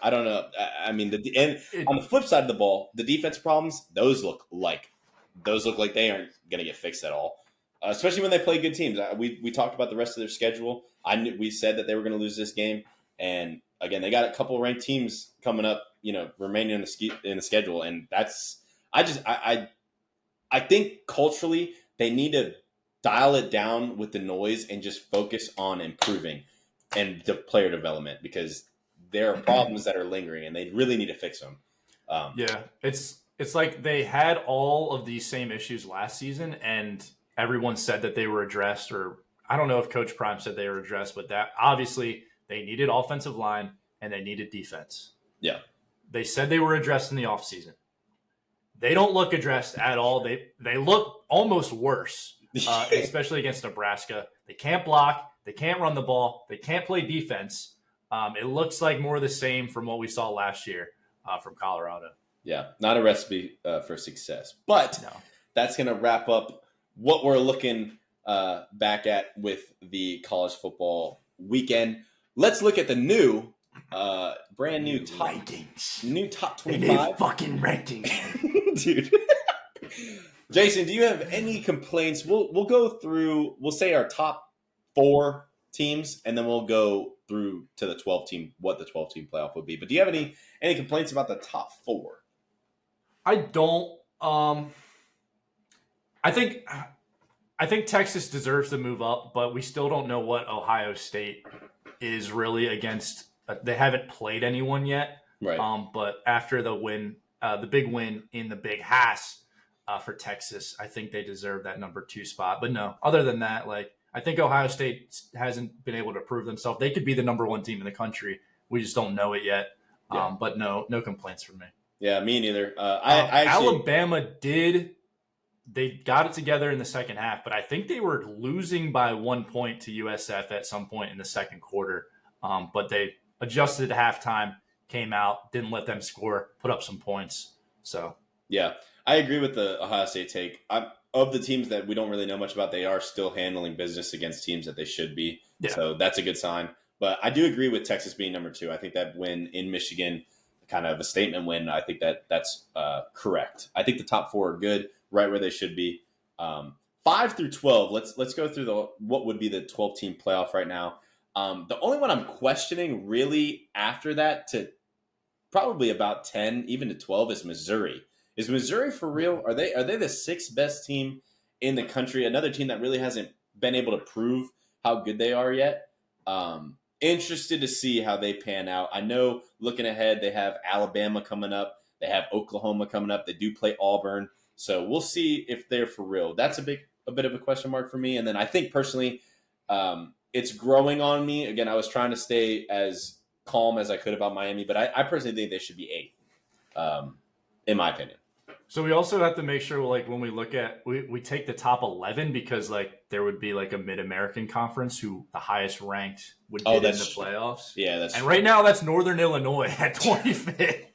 I mean, on the flip side of the ball, the defense problems, those look like they aren't going to get fixed at all. Especially when they play good teams. We talked about the rest of their schedule. We said that they were going to lose this game, and again, they got a couple of ranked teams coming up. Remaining in the schedule, and that's I think culturally they need to dial it down with the noise and just focus on improving and the player development because there are problems that are lingering, and they really need to fix them. It's like they had all of these same issues last season, and everyone said that they were addressed, or I don't know if Coach Prime said they were addressed, but that obviously they needed offensive line and they needed defense. Yeah. They said they were addressed in the offseason. They don't look addressed at all. They look almost worse, especially against Nebraska. They can't block. They can't run the ball. They can't play defense. It looks like more of the same from what we saw last year from Colorado. Yeah, not a recipe for success. But No. That's going to wrap up what we're looking back at with the college football weekend. Let's look at the new brand new top 25 fucking rankings, dude. Jason, do you have any complaints? We'll go through. We'll say our top 4 teams, and then we'll go through to the 12 team. What the 12 team playoff would be. But do you have any complaints about the top 4? I don't. I think Texas deserves to move up, but we still don't know what Ohio State is really against. They haven't played anyone yet. Right. But after the win, the big win in the Big Hass for Texas, I think they deserve that number 2 spot. But no, other than that, like I think Ohio State hasn't been able to prove themselves. They could be the number 1 team in the country. We just don't know it yet. Yeah. But no complaints from me. Yeah, me neither. I actually, Alabama did. They got it together in the second half, but I think they were losing by 1 point to USF at some point in the second quarter. But they adjusted at halftime, came out, didn't let them score, put up some points. So yeah, I agree with the Ohio State take. Of the teams that we don't really know much about, they are still handling business against teams that they should be. Yeah. So that's a good sign. But I do agree with Texas being number 2. I think that win in Michigan, kind of a statement win, I think that's correct. I think the top 4 are good, right where they should be. 5 through 12, let's go through what would be the 12-team playoff right now. The only one I'm questioning really after that to probably about 10, even to 12 is Missouri. Is Missouri for real? Are they the 6th best team in the country? Another team that really hasn't been able to prove how good they are yet. Interested to see how they pan out. I know looking ahead, they have Alabama coming up. They have Oklahoma coming up. They do play Auburn. So we'll see if they're for real. That's a bit of a question mark for me. And then I think personally, it's growing on me. Again, I was trying to stay as calm as I could about Miami, but I personally think they should be 8th, in my opinion. So we also have to make sure, like, when we look at, we take the top 11 because, like, there would be, like, a Mid-American conference who the highest ranked would get in the playoffs. Yeah, that's And true. Right now, that's Northern Illinois at 25th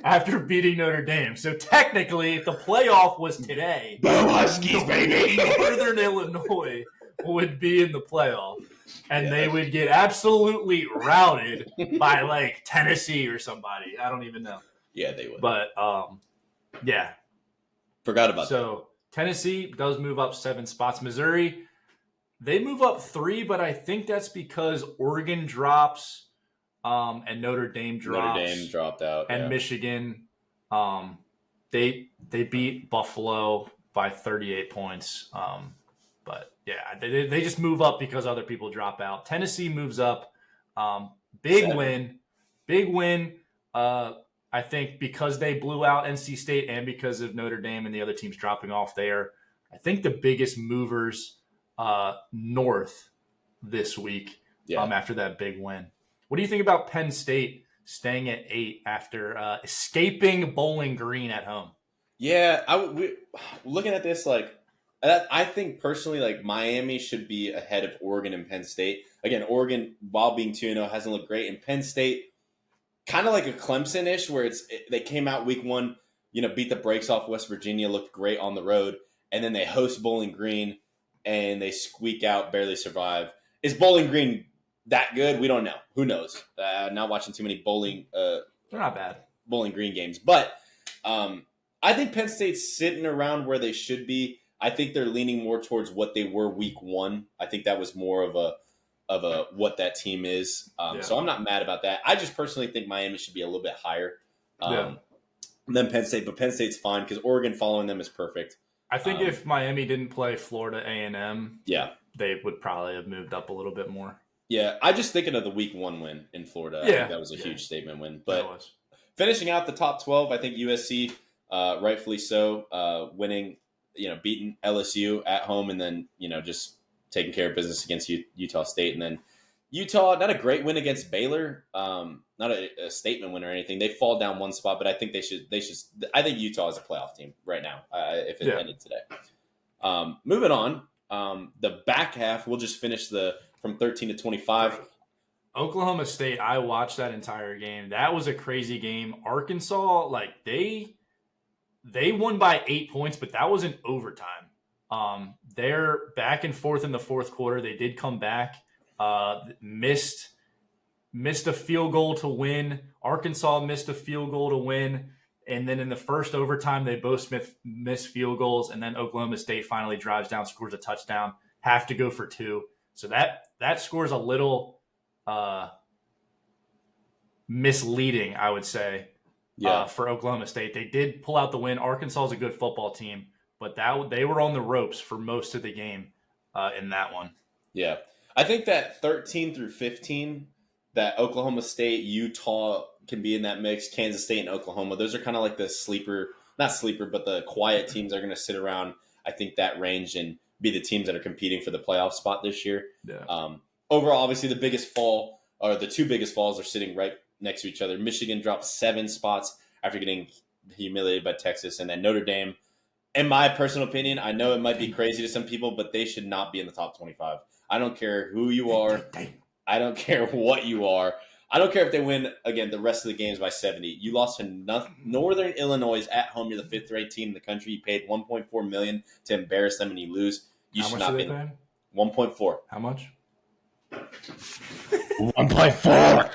after beating Notre Dame. So technically, if the playoff was today, Huskies, baby! Northern Illinois would be in the playoff. And they would get absolutely routed by, like, Tennessee or somebody. I don't even know. Yeah, they would. But, yeah. Forgot about that. So Tennessee does move up 7 spots. Missouri, they move up 3, but I think that's because Oregon drops and Notre Dame drops. Notre Dame dropped out. And Michigan, they beat Buffalo by 38 points. But, yeah, they just move up because other people drop out. Tennessee moves up. Big win. I think because they blew out NC State and because of Notre Dame and the other teams dropping off there, I think the biggest movers north this week after that big win. What do you think about Penn State staying at 8 after escaping Bowling Green at home? Yeah, looking at this, like, I think personally, like, Miami should be ahead of Oregon and Penn State. Again, Oregon, while being 2-0, hasn't looked great. And Penn State, kind of like a Clemson-ish, where they came out week 1, beat the brakes off West Virginia, looked great on the road, and then they host Bowling Green, and they squeak out, barely survive. Is Bowling Green that good? We don't know. Who knows? Not watching too many They're not bad. Bowling Green games. But I think Penn State's sitting around where they should be. I think they're leaning more towards what they were week 1. I think that was more of a what that team is. So I'm not mad about that. I just personally think Miami should be a little bit higher than Penn State, but Penn State's fine because Oregon following them is perfect. I think if Miami didn't play Florida A&M, they would probably have moved up a little bit more. Yeah, I just thinking of the week 1 win in Florida. I think that was a huge statement win. But finishing out the top 12, I think USC, rightfully so, winning, beating LSU at home and then, just taking care of business against Utah State. And then Utah, not a great win against Baylor, not a statement win or anything. They fall down 1 spot, but I think they should. I think Utah is a playoff team right now if it ended today. Moving on, the back half, we'll just finish from 13 to 25. Oklahoma State, I watched that entire game. That was a crazy game. Arkansas, like they won by 8 points, but that was in overtime. They're back and forth in the fourth quarter. They did come back, missed missed a field goal to win. Arkansas missed a field goal to win. And then in the first overtime, they both missed field goals. And then Oklahoma State finally drives down, scores a touchdown, have to go for 2. So that score's a little misleading, I would say, for Oklahoma State. They did pull out the win. Arkansas is a good football team, but they were on the ropes for most of the game in that one. Yeah. I think that 13 through 15, that Oklahoma State, Utah can be in that mix, Kansas State and Oklahoma. Those are kind of like the not sleeper, but the quiet teams that are going to sit around, I think, that range and be the teams that are competing for the playoff spot this year. Yeah. Overall, obviously, the two biggest falls are sitting right next to each other. Michigan dropped 7 spots after getting humiliated by Texas, and then Notre Dame, in my personal opinion, I know it might be crazy to some people, but they should not be in the top 25. I don't care who you are. I don't care what you are. I don't care if they win, again, the rest of the games by 70. You lost to Northern Illinois at home. You're the 5th-ranked team in the country. You paid $1.4 million to embarrass them, and you lose. You should not be. 1.4. How much? 1.4.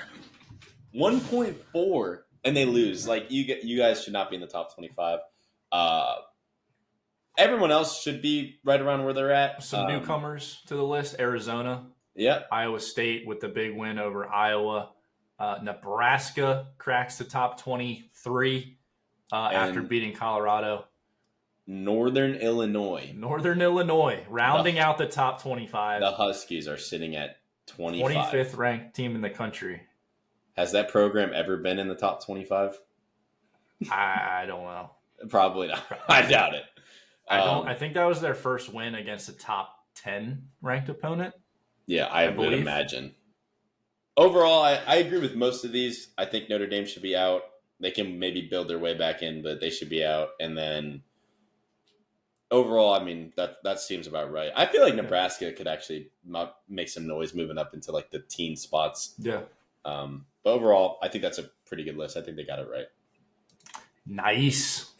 1.4, and they lose. Like, you guys should not be in the top 25. Everyone else should be right around where they're at. Some newcomers to the list: Arizona, Iowa State with the big win over Iowa. Nebraska cracks the top 23 after beating Colorado. Northern Illinois, rounding out the top 25. The Huskies are sitting at 25. 25th ranked team in the country. Has that program ever been in the top 25? I don't know. Probably not. I doubt it. I think that was their first win against a top 10 ranked opponent. Yeah, I would imagine. Overall, I agree with most of these. I think Notre Dame should be out. They can maybe build their way back in, but they should be out. And then overall, I mean, that seems about right. I feel like Nebraska could actually make some noise moving up into like the teen spots. Yeah. But overall, I think that's a pretty good list. I think they got it right. Nice.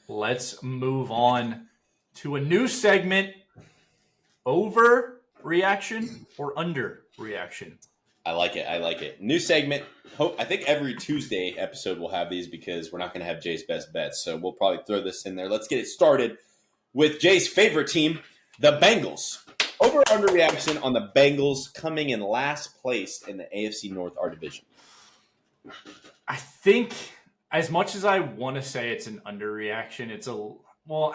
Let's move on to a new segment. Overreaction or underreaction? I like it. New segment. I think every Tuesday episode we'll have these because we're not going to have Jay's best bets. So we'll probably throw this in there. Let's get it started with Jay's favorite team, the Bengals. Over or underreaction on the Bengals coming in last place in the AFC North, our division? I think as much as I want to say it's an underreaction,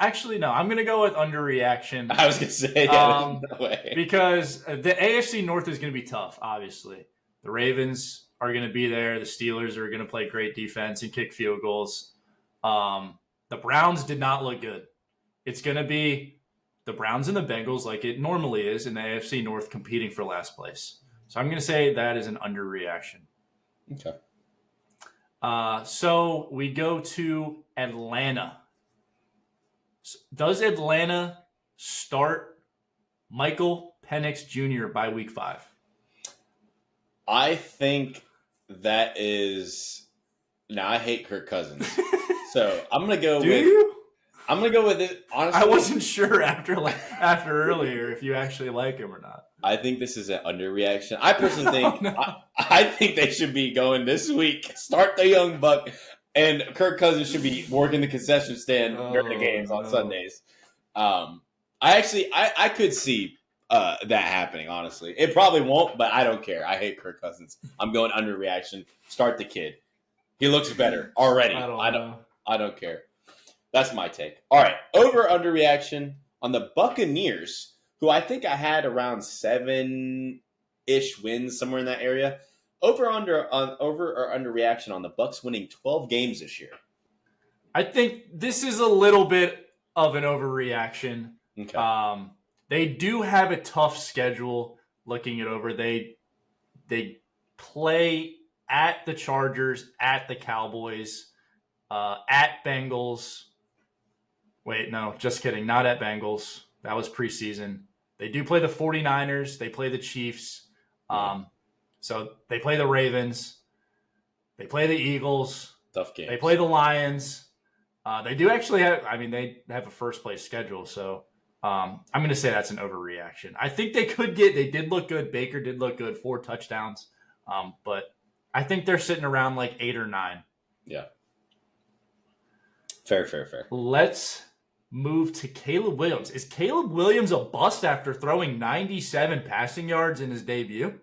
actually, no. I'm going to go with underreaction. I was going to say, no way. Because the AFC North is going to be tough, obviously. The Ravens are going to be there. The Steelers are going to play great defense and kick field goals. The Browns did not look good. It's going to be the Browns and the Bengals like it normally is in the AFC North competing for last place. So I'm going to say that is an underreaction. Okay. So we go to Atlanta. Does Atlanta start Michael Penix Jr. by week 5? I think that is. Now I hate Kirk Cousins, so I'm gonna go. I'm gonna go with it. Honestly, I wasn't sure after earlier if you actually like him or not. I think this is an underreaction. I personally think I think they should be going this week. Start the young buck. And Kirk Cousins should be working the concession stand during the games on Sundays. I could see that happening, honestly. It probably won't, but I don't care. I hate Kirk Cousins. I'm going underreaction. Start the kid. He looks better already. I don't care. That's my take. All right. Over underreaction on the Buccaneers, who I think I had around 7-ish wins, somewhere in that area. Over or under reaction on the Bucs winning 12 games this year? I think this is a little bit of an overreaction. Okay. They do have a tough schedule. Looking it over, they play at the Chargers, at the Cowboys, at Bengals. Wait, no, just kidding. Not at Bengals. That was preseason. They do play the 49ers. They play the Chiefs. So they play the Ravens. They play the Eagles. Tough game. They play the Lions. They do actually have – they have a first-place schedule. So I'm going to say that's an overreaction. I think they could get – they did look good. Baker did look good, 4 touchdowns. But I think they're sitting around like 8 or 9. Yeah. Fair. Let's move to Caleb Williams. Is Caleb Williams a bust after throwing 97 passing yards in his debut?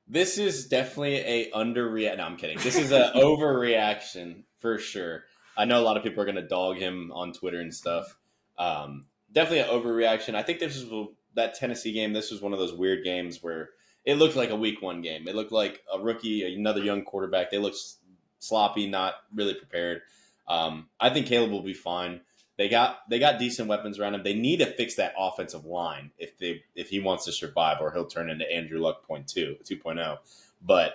This is definitely a underreaction. No, I'm kidding. This is an overreaction for sure. I know a lot of people are going to dog him on Twitter and stuff. Definitely an overreaction. I think this was that Tennessee game. This was one of those weird games where it looked like a week 1 game. It looked like a rookie, another young quarterback. They looked sloppy, not really prepared. I think Caleb will be fine. They got decent weapons around him. They need to fix that offensive line if he wants to survive, or he'll turn into Andrew Luck 2.0. But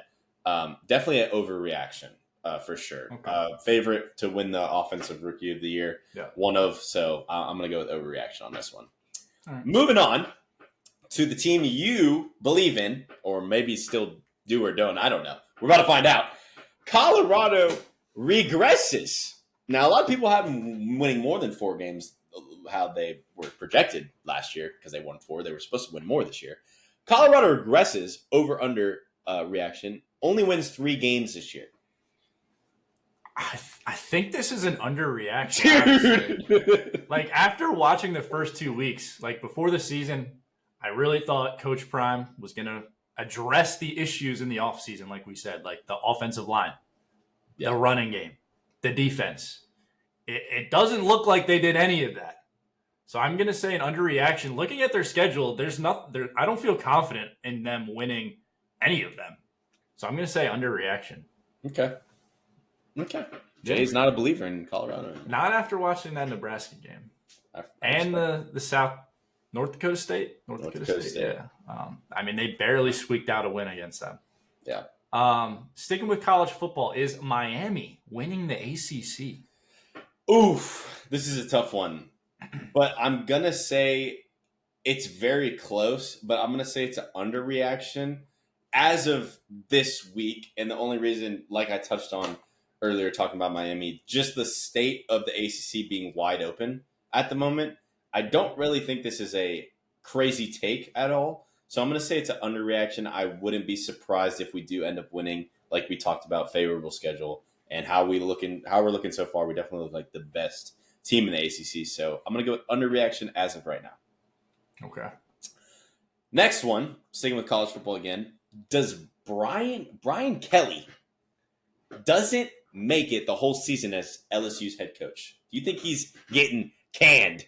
definitely an overreaction for sure. Okay. Favorite to win the offensive rookie of the year. Yeah. One of. So I'm going to go with overreaction on this one. All right. Moving on to the team you believe in, or maybe still do or don't. I don't know. We're about to find out. Colorado regresses. Now, a lot of people have them winning more than 4 games, how they were projected last year, because they won 4. They were supposed to win more this year. Colorado regresses over-under reaction, only wins 3 games this year. I think this is an underreaction. Dude. Like, after watching the first 2 weeks, like before the season, I really thought Coach Prime was going to address the issues in the offseason, like we said, like the offensive line, the running game, the defense. It doesn't look like they did any of that. So I'm going to say an underreaction. Looking at their schedule, I don't feel confident in them winning any of them. So I'm going to say underreaction. Okay. Jay's not a believer in Colorado. Not after watching that Nebraska game. And the South North Dakota State. North Dakota State. Yeah. I mean, they barely squeaked out a win against them. Yeah. Sticking with college football, is Miami winning the ACC? Oof. This is a tough one. But I'm going to say it's very close, but I'm going to say it's an underreaction as of this week. And the only reason, like I touched on earlier talking about Miami, just the state of the ACC being wide open at the moment. I don't really think this is a crazy take at all. So I'm going to say it's an underreaction. I wouldn't be surprised if we do end up winning, like we talked about, favorable schedule and how we're looking so far. We definitely look like the best team in the ACC. So I'm going to go with underreaction as of right now. Okay. Next one, sticking with college football again. Does Brian Kelly doesn't make it the whole season as LSU's head coach? Do you think he's getting canned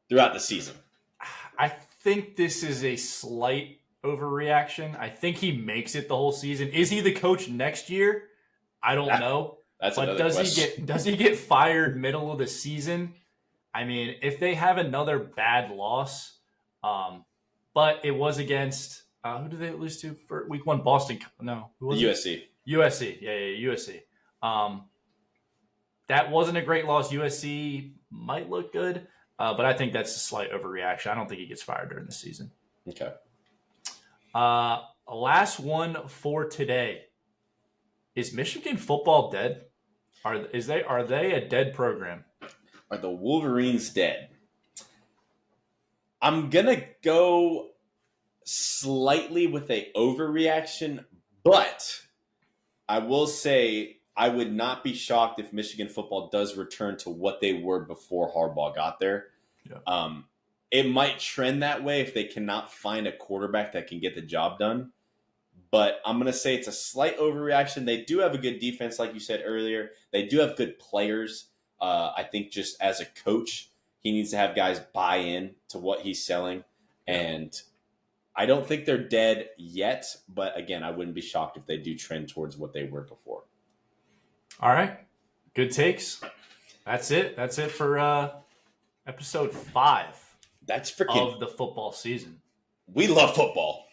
throughout the season? I think this is a slight overreaction. I think he makes it the whole season. Is he the coach next year? I don't know. That's but another question. Does he get fired middle of the season? I mean, if they have another bad loss, but it was against who did they lose to for week 1? Boston? No, who was USC. USC. Yeah, USC. That wasn't a great loss. USC might look good, but I think that's a slight overreaction. I don't think he gets fired during the season. Okay. Last one for today. Is Michigan football dead? Are they a dead program? Are the Wolverines dead? I'm gonna go slightly with a overreaction, but I will say I would not be shocked if Michigan football does return to what they were before Harbaugh got there. Yeah. It might trend that way if they cannot find a quarterback that can get the job done. But I'm going to say it's a slight overreaction. They do have a good defense, like you said earlier. They do have good players. I think just as a coach, he needs to have guys buy in to what he's selling. And I don't think they're dead yet. But again, I wouldn't be shocked if they do trend towards what they were before. All right. Good takes. That's it. That's it for episode 5 That's freaking of the football season. We love football.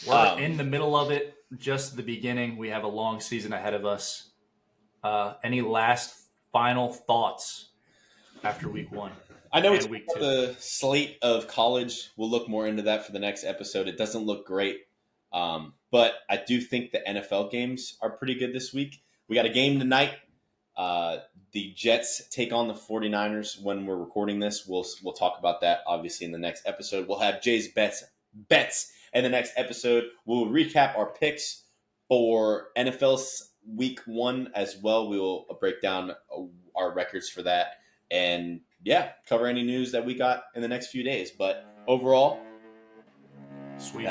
We're in the middle of it, just the beginning. We have a long season ahead of us. Any last final thoughts after week 1? I know it's the slate of college. We'll look more into that for the next episode. It doesn't look great, but I do think the NFL games are pretty good this week. We got a game tonight. The Jets take on the 49ers when we're recording this. We'll talk about that, obviously, in the next episode. We'll have Jay's bets in the next episode. We'll recap our picks for NFL week 1 as well. We will break down our records for that. And yeah, cover any news that we got in the next few days. But overall, Sweet.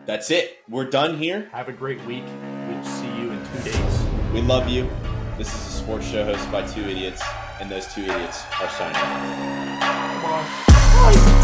That's it. We're done here. Have a great week. We'll see you in 2 days. We love you. This is a sports show hosted by 2 idiots, and those 2 idiots are signing off. Come on.